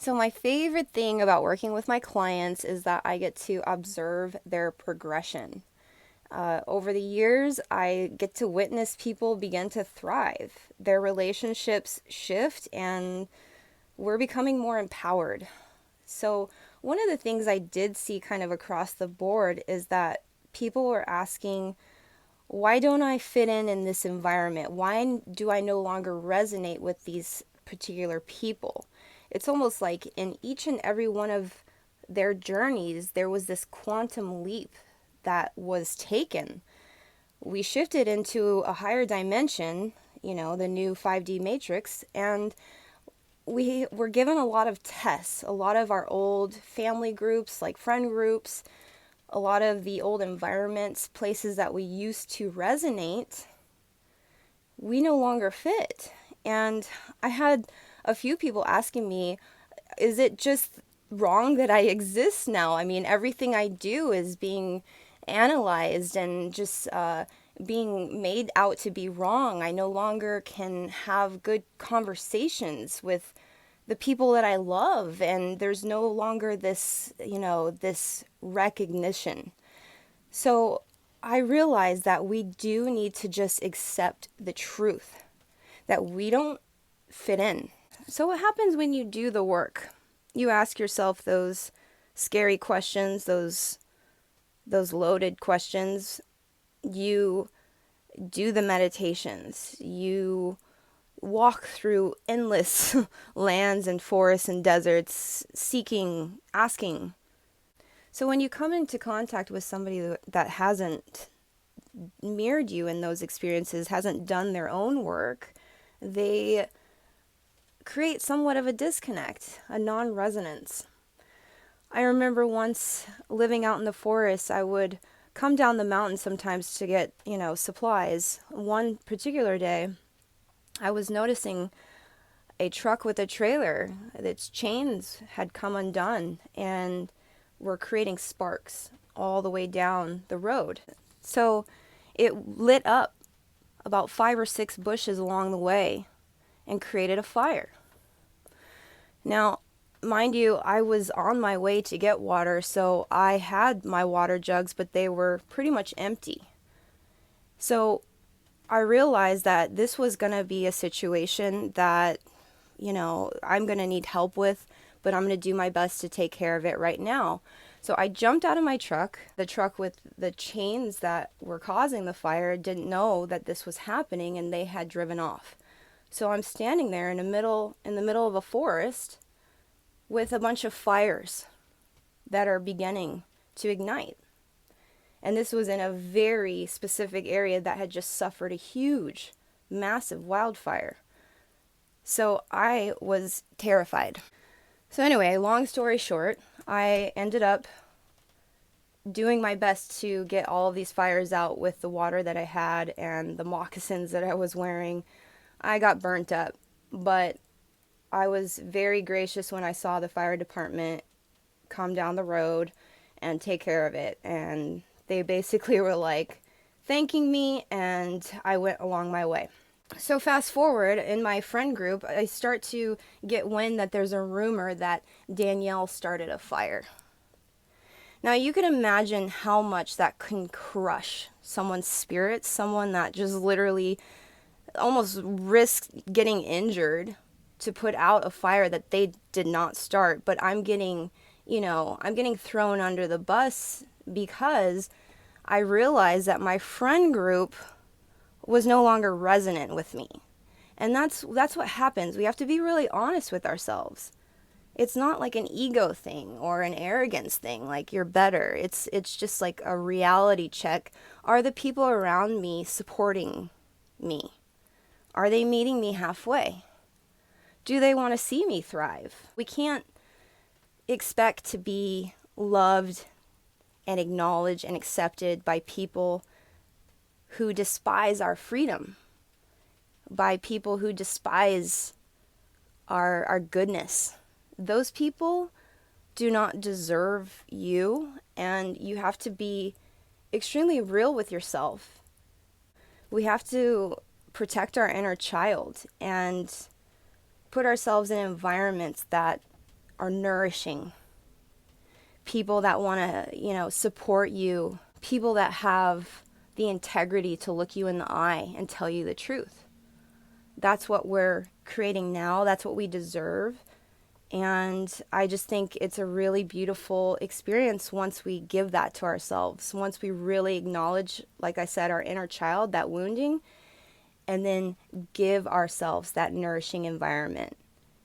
So my favorite thing about working with my clients is that I get to observe their progression. Over the years, I get to witness people begin to thrive. Their relationships shift and we're becoming more empowered. So, one of the things I did see kind of across the board is that people were asking, why don't I fit in this environment? Why do I no longer resonate with these particular people? It's almost like in each and every one of their journeys, there was this quantum leap that was taken. We shifted into a higher dimension, the new 5D matrix, and we were given a lot of tests. A lot of our old family groups, like friend groups, a lot of the old environments, places that we used to resonate, we no longer fit. And I had a few people asking me, is it just wrong that I exist now? I mean, everything I do is being analyzed and just being made out to be wrong. I no longer can have good conversations with the people that I love, and there's no longer this recognition. So I realized that we do need to just accept the truth that we don't fit in. So what happens when you do the work? You ask yourself those scary questions, those loaded questions. You do the meditations. You walk through endless lands and forests and deserts, seeking, asking. So when you come into contact with somebody that hasn't mirrored you in those experiences, hasn't done their own work, they create somewhat of a disconnect, a non-resonance. I remember once living out in the forest, I would come down the mountain sometimes to get, supplies. One particular day, I was noticing a truck with a trailer. Its chains had come undone and were creating sparks all the way down the road. So it lit up about 5 or 6 bushes along the way and created a fire. Now, mind you, I was on my way to get water, so I had my water jugs, but they were pretty much empty. So I realized that this was going to be a situation that, I'm going to need help with, but I'm going to do my best to take care of it right now. So I jumped out of my truck. The truck with the chains that were causing the fire didn't know that this was happening, and they had driven off. So I'm standing there in the middle of a forest with a bunch of fires that are beginning to ignite. And this was in a very specific area that had just suffered a huge, massive wildfire. So I was terrified. So anyway, long story short, I ended up doing my best to get all of these fires out with the water that I had and the moccasins that I was wearing. I got burnt up, but I was very gracious when I saw the fire department come down the road and take care of it. And they basically were like thanking me, and I went along my way. So fast forward, in my friend group, I start to get wind that there's a rumor that Danielle started a fire. Now you can imagine how much that can crush someone's spirit, someone that just literally almost risked getting injured to put out a fire that they did not start. But I'm getting thrown under the bus because I realized that my friend group was no longer resonant with me. And that's what happens. We have to be really honest with ourselves. It's not like an ego thing or an arrogance thing, like you're better. It's just like a reality check. Are the people around me supporting me? Are they meeting me halfway? Do they want to see me thrive? We can't expect to be loved and acknowledged and accepted by people who despise our freedom, by people who despise our goodness. Those people do not deserve you, and you have to be extremely real with yourself. We have to protect our inner child and put ourselves in environments that are nourishing, people that want to, support you, people that have the integrity to look you in the eye and tell you the truth. That's what we're creating now. That's what we deserve. And I just think it's a really beautiful experience once we give that to ourselves, once we really acknowledge, like I said, our inner child, that wounding, and then give ourselves that nourishing environment.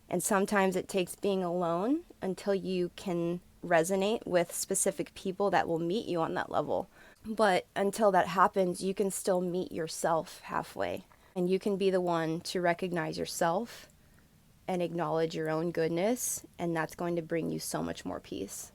And sometimes it takes being alone until you can resonate with specific people that will meet you on that level. But until that happens, you can still meet yourself halfway. And you can be the one to recognize yourself and acknowledge your own goodness. And that's going to bring you so much more peace.